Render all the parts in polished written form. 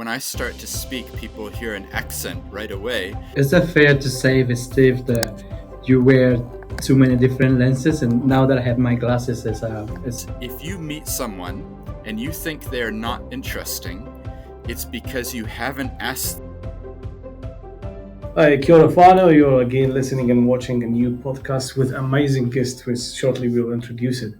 when I start to speak, people hear an accent right away. Is that fair to say, Steve, that you wear too many different lenses? And now that I have my glasses, it's If you meet someone and you think they're not interesting, it's because you haven't asked. Hi, kia ora whānau. You're again listening and watching a new podcast with amazing guests, which shortly we'll introduce it.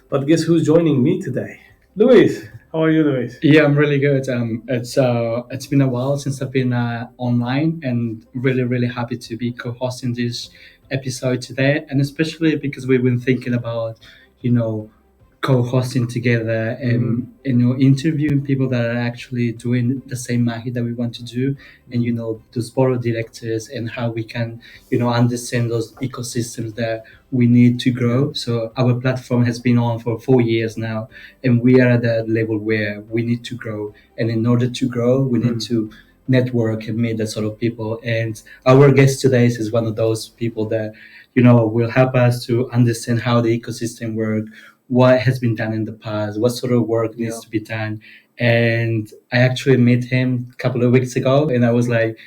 But guess who's joining me today? Luis. How are you, Luis? yeah, I'm really good. It's been a while since I've been online, and really happy to be co-hosting this episode today, and especially because we've been thinking about, you know, co-hosting together and interviewing people that are actually doing the same mahi that we want to do, and those board directors, and how we can understand those ecosystems that we need to grow. So our platform has been on for 4 years now, and we are at that level where we need to grow, and in order to grow we need to network and meet that sort of people. And our guest today is one of those people that will help us to understand how the ecosystem works, what has been done in the past, what sort of work needs to be done. And I actually met him a couple of weeks ago, and I was like,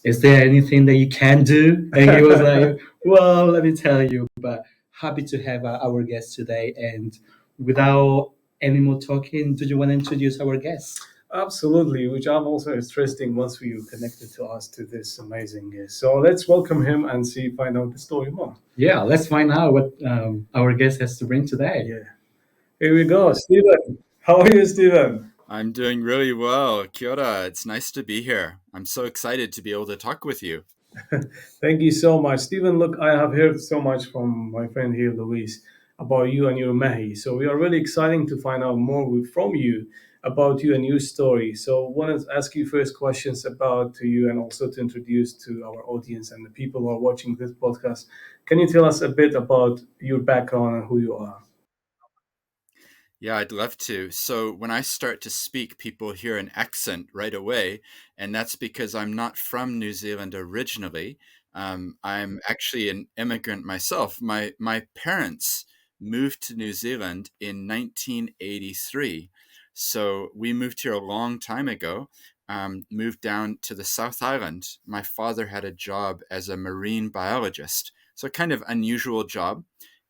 is there anything that you can do? And he was like, well, let me tell you. But happy to have our guest today. And without any more talking, do you want to introduce our guest? Absolutely, which I'm also interesting once we connected to us to this amazing guest. So let's welcome him and find out the story more. Yeah, let's find out what our guest has to bring today. Yeah. Here we go. Steven. How are you, Steven? I'm doing really well. Kia ora. It's nice to be here. I'm so excited to be able to talk with you. Thank you so much. Steven, look, I have heard so much from my friend here, Luis, about you and your Mahi. So we are really excited to find out more from you about you and your story. So I want to ask you first questions about to you, and also to introduce to our audience and the people who are watching this podcast. Can you tell us a bit about your background and who you are? Yeah, I'd love to. So when I start to speak, people hear an accent right away, and that's because I'm not from New Zealand originally. I'm actually an immigrant myself. My parents moved to New Zealand in 1983. So we moved here a long time ago, moved down to the South Island. My father had a job as a marine biologist, so a kind of unusual job.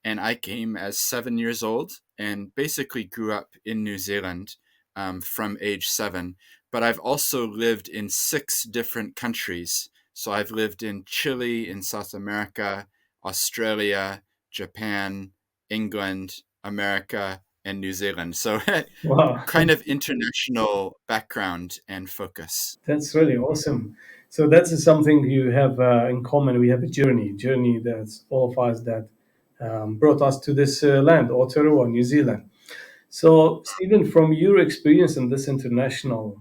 And I came as 7 years old and basically grew up in New Zealand from age 7. But I've also lived in 6 different countries. So I've lived in Chile, in South America, Australia, Japan, England, America, and New Zealand. So Wow. kind of international background and focus. That's really awesome. So that's something you have in common. We have a journey that's all of us that brought us to this land, Aotearoa, New Zealand. So, Stephen, from your experience in this international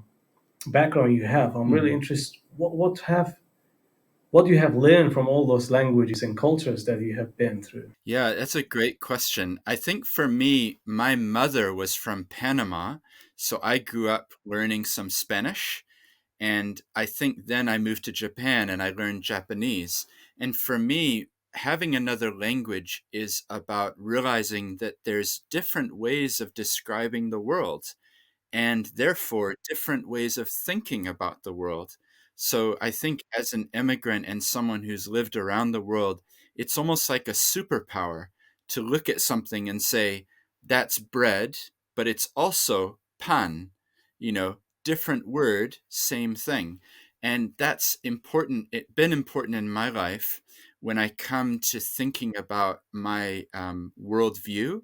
background you have, I'm really interested. What you have learned from all those languages and cultures that you have been through? Yeah, that's a great question. I think for me, my mother was from Panama, so I grew up learning some Spanish. And I think then I moved to Japan and I learned Japanese. And for me, having another language is about realizing that there's different ways of describing the world, and therefore different ways of thinking about the world. So I think as an immigrant and someone who's lived around the world, it's almost like a superpower to look at something and say, that's bread, but it's also pan, different word, same thing. And that's important. It's been important in my life when I come to thinking about my worldview.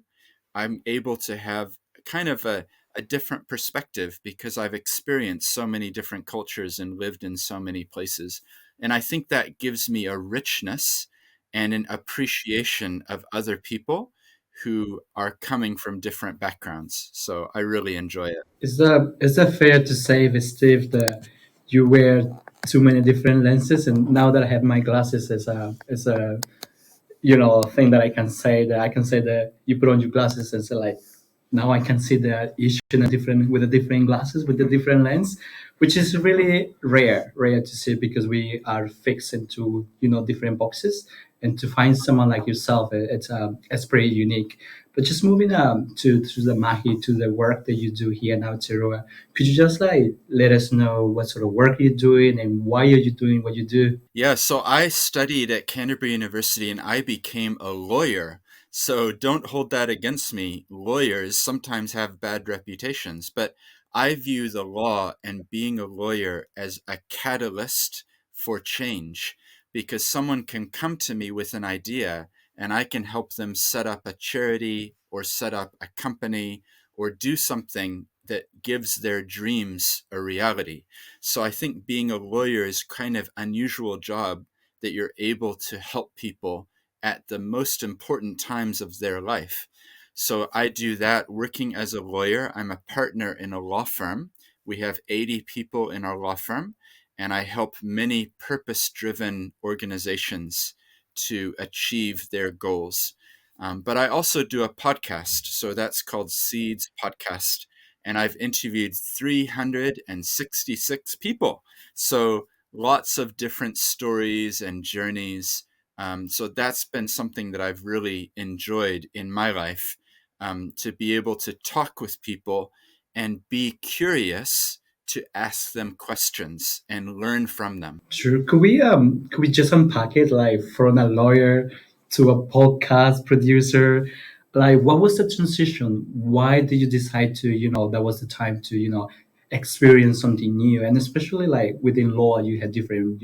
I'm able to have kind of a different perspective because I've experienced so many different cultures and lived in so many places. And I think that gives me a richness and an appreciation of other people who are coming from different backgrounds. So I really enjoy it. Is that fair to say, Steve, that you wear too many different lenses? And now that I have my glasses, is a thing that I can say that you put on your glasses and say, like, now I can see the issue in a different with the different glasses with the different lens, which is really rare to see, because we are fixed into different boxes. and to find someone like yourself, it's pretty unique. But just moving to the Mahi, to the work that you do here in Aotearoa, could you just like let us know what sort of work you're doing and why are you doing what you do? Yeah, so I studied at Canterbury University and I became a lawyer. So don't hold that against me. Lawyers sometimes have bad reputations, but I view the law and being a lawyer as a catalyst for change because someone can come to me with an idea and I can help them set up a charity or set up a company or do something that gives their dreams a reality. So I think being a lawyer is kind of unusual job that you're able to help people at the most important times of their life. So I do that working as a lawyer. I'm a partner in a law firm. We have 80 people in our law firm, and I help many purpose-driven organizations to achieve their goals. But I also do a podcast. So that's called Seeds Podcast, and I've interviewed 366 people. So lots of different stories and journeys. So that's been something that I've really enjoyed in my life, to be able to talk with people and be curious to ask them questions and learn from them. Sure. Could we just unpack it like from a lawyer to a podcast producer? Like what was the transition? Why did you decide to, that was the time to, experience something new? And especially like within law you had different,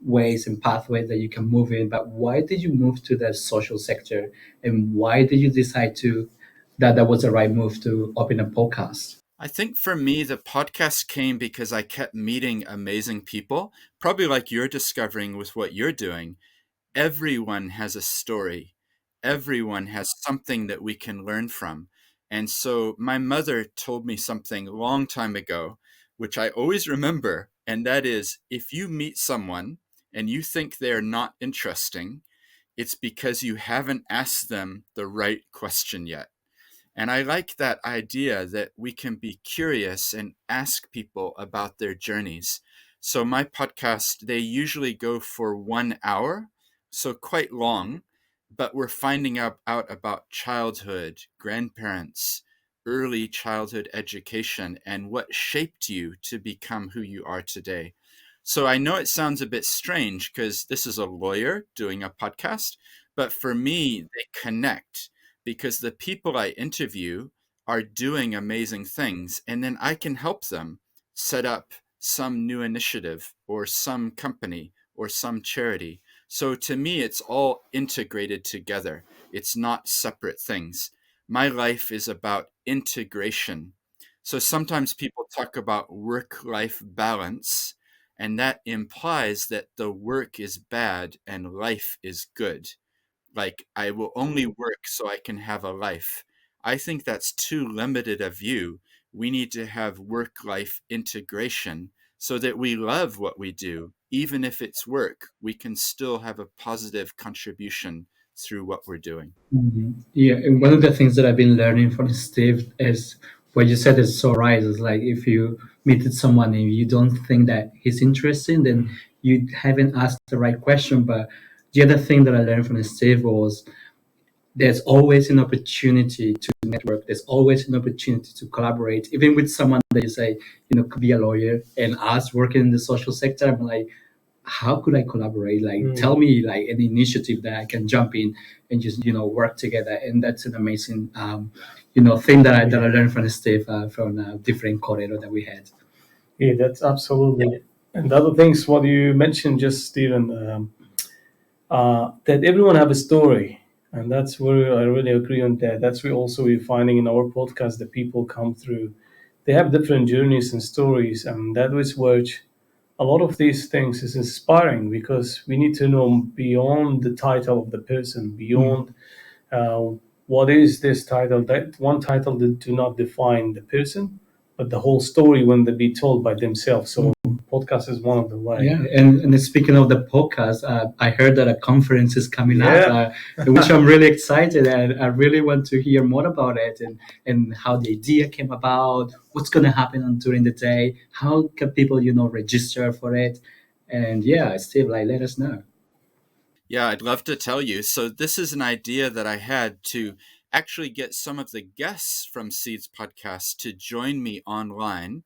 ways and pathways that you can move in. But why did you move to the social sector? And why did you decide to that was the right move to open a podcast? I think for me, the podcast came because I kept meeting amazing people, probably like you're discovering with what you're doing. Everyone has a story. Everyone has something that we can learn from. And so my mother told me something a long time ago, which I always remember. And that is, if you meet someone and you think they're not interesting, it's because you haven't asked them the right question yet. And I like that idea that we can be curious and ask people about their journeys. So my podcast, they usually go for 1 hour, so quite long, but we're finding out about childhood, grandparents, early childhood education, and what shaped you to become who you are today. So I know it sounds a bit strange because this is a lawyer doing a podcast, but for me, they connect because the people I interview are doing amazing things, and then I can help them set up some new initiative or some company or some charity. So to me, it's all integrated together. It's not separate things. My life is about integration. So sometimes people talk about work-life balance, and that implies that the work is bad and life is good. Like, I will only work so I can have a life. I think that's too limited a view. We need to have work-life integration so that we love what we do. Even if it's work, we can still have a positive contribution through what we're doing. Yeah, and one of the things that I've been learning from Steve is what you said is so right. It's like if you meet someone and you don't think that he's interesting, then you haven't asked the right question. But the other thing that I learned from Steve was there's always an opportunity to network. There's always an opportunity to collaborate, even with someone that you say, could be a lawyer. And us working in the social sector, I'm like, how could I collaborate? Like, tell me like an initiative that I can jump in and just work together. And that's an amazing thing that I learned from Steve from different corridor that we had. Yeah, that's absolutely. And the other things, what you mentioned just, Stephen, that everyone have a story, and that's where I really agree on that. That's where also we're finding in our podcast that people come through. They have different journeys and stories, and that is which a lot of these things is inspiring because we need to know beyond the title of the person, beyond uh, what is this title. That one title that do not define the person, but the whole story when they be told by themselves. So podcast is one of the way. Yeah, and speaking of the podcast, I heard that a conference is coming up, Yeah. which I'm really excited, and I really want to hear more about it and how the idea came about, what's going to happen during the day, how can people register for it, and yeah, Steve, like let us know. Yeah, I'd love to tell you. So this is an idea that I had to actually get some of the guests from Seeds Podcast to join me online.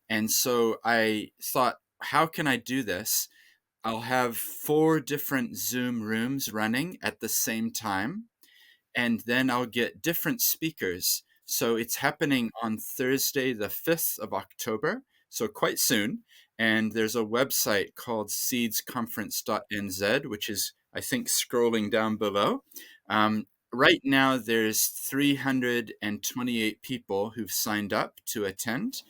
And so I thought, how can I do this? I'll have 4 different Zoom rooms running at the same time, and then I'll get different speakers. So it's happening on Thursday, the 5th of October, so quite soon. And there's a website called seedsconference.nz, which is, I think, scrolling down below. Right now, there's 328 people who've signed up to attend.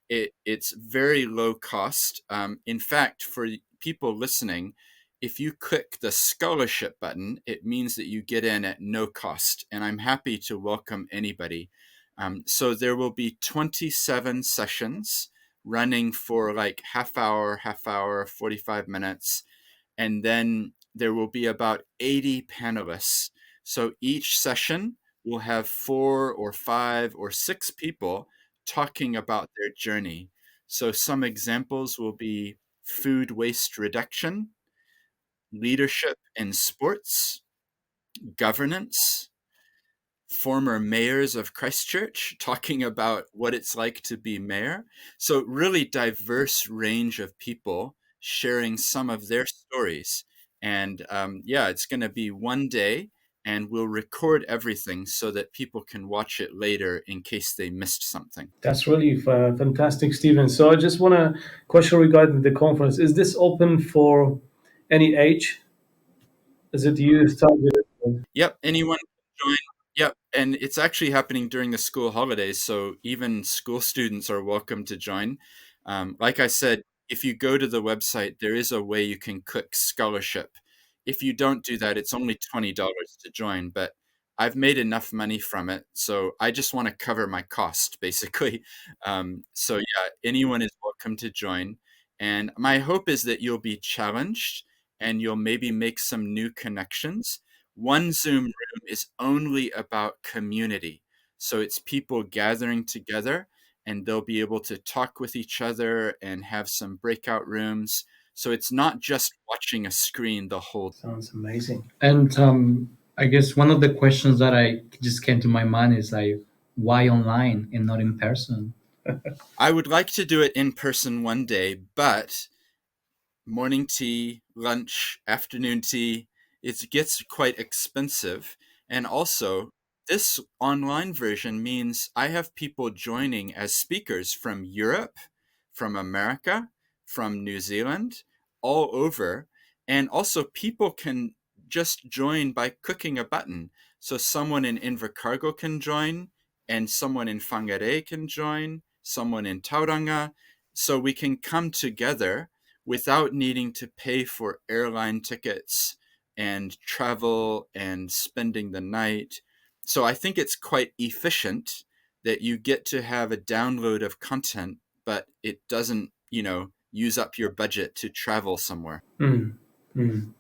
It's very low cost. In fact, for people listening, if you click the scholarship button, it means that you get in at no cost, and I'm happy to welcome anybody. So there will be 27 sessions running for like half hour, 45 minutes, and then there will be about 80 panelists. So each session will have 4 or 5 or 6 people talking about their journey. So some examples will be food waste reduction, leadership in sports, governance, former mayors of Christchurch talking about what it's like to be mayor. So really diverse range of people sharing some of their stories. And yeah, it's going to be one day, and we'll record everything so that people can watch it later in case they missed something. That's really fantastic, Stephen. So I just want to question regarding the conference. Is this open for any age? Is it youth targeted? Yep, anyone can join. Yep, and it's actually happening during the school holidays, so even school students are welcome to join. Like I said, if you go to the website, there is a way you can click scholarship. If you don't do that, it's only $20 to join, but I've made enough money from it, so I just want to cover my cost, basically. So yeah, anyone is welcome to join. And my hope is that you'll be challenged and you'll maybe make some new connections. One Zoom room is only about community. So it's people gathering together, and they'll be able to talk with each other and have some breakout rooms. So it's not just watching a screen the whole. Sounds amazing. And I guess one of the questions that I just came to my mind is like, why online and not in person? I would like to do it in person one day, but morning tea, lunch, afternoon tea, it gets quite expensive. And also, this online version means I have people joining as speakers from Europe, from America, from New Zealand, all over. And also, people can just join by clicking a button. So someone in Invercargill can join, and someone in Whangarei can join, someone in Tauranga. So we can come together without needing to pay for airline tickets and travel and spending the night. So I think it's quite efficient that you get to have a download of content, but it doesn't, use up your budget to travel somewhere. Mm. Mm.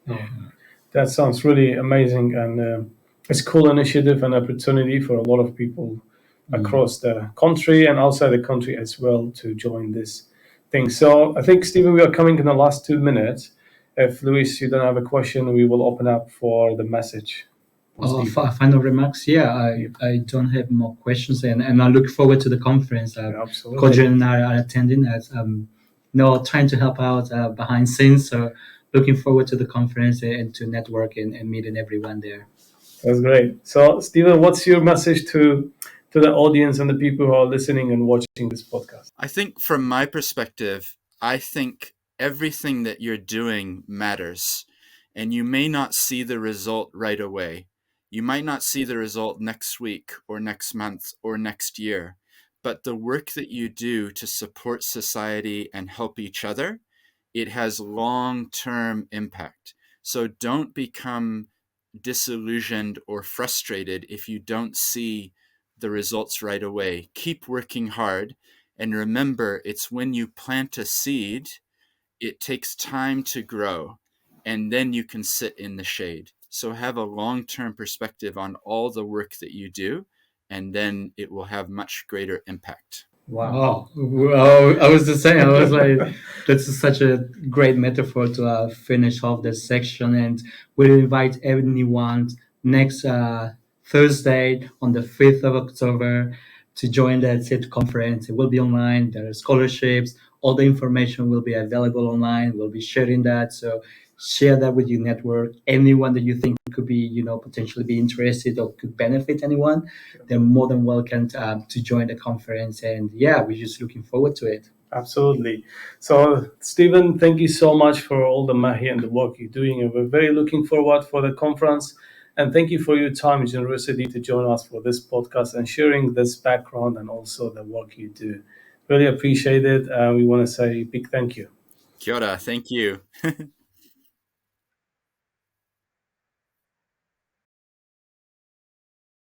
Yeah. That sounds really amazing, and it's a cool initiative and opportunity for a lot of people across the country and outside the country as well to join this thing. So I think, Stephen, we are coming in the last 2 minutes. If Luis, you don't have a question, we will open up for the message. Final remarks. Yeah, I don't have more questions, and I look forward to the conference. Absolutely. Kodran and I are attending as trying to help out behind scenes. So looking forward to the conference and to network and meeting everyone there. That's great. So, Stephen, what's your message to the audience and the people who are listening and watching this podcast? I think from my perspective, I think everything that you're doing matters, and you may not see the result right away. You might not see the result next week or next month or next year, but the work that you do to support society and help each other, it has long-term impact. So don't become disillusioned or frustrated if you don't see the results right away. Keep working hard, and remember, it's when you plant a seed, it takes time to grow, and then you can sit in the shade. So have a long-term perspective on all the work that you do, and then it will have much greater impact. Wow. Oh, I was the same. I was like, That's such a great metaphor to finish off this section. And we'll invite anyone next Thursday on the 5th of October to join the SIT conference. It will be online. There are scholarships. All the information will be available online. We'll be sharing that. So share that with your network. Anyone that you think could be, potentially be interested or could benefit anyone, they're more than welcome to join the conference. And yeah, we're just looking forward to it. Absolutely. So, Stephen, thank you so much for all the mahi and the work you're doing. And we're very looking forward for the conference. And thank you for your time and generosity to join us for this podcast and sharing this background and also the work you do. Really appreciate it. We want to say a big thank you. Kia ora, thank you.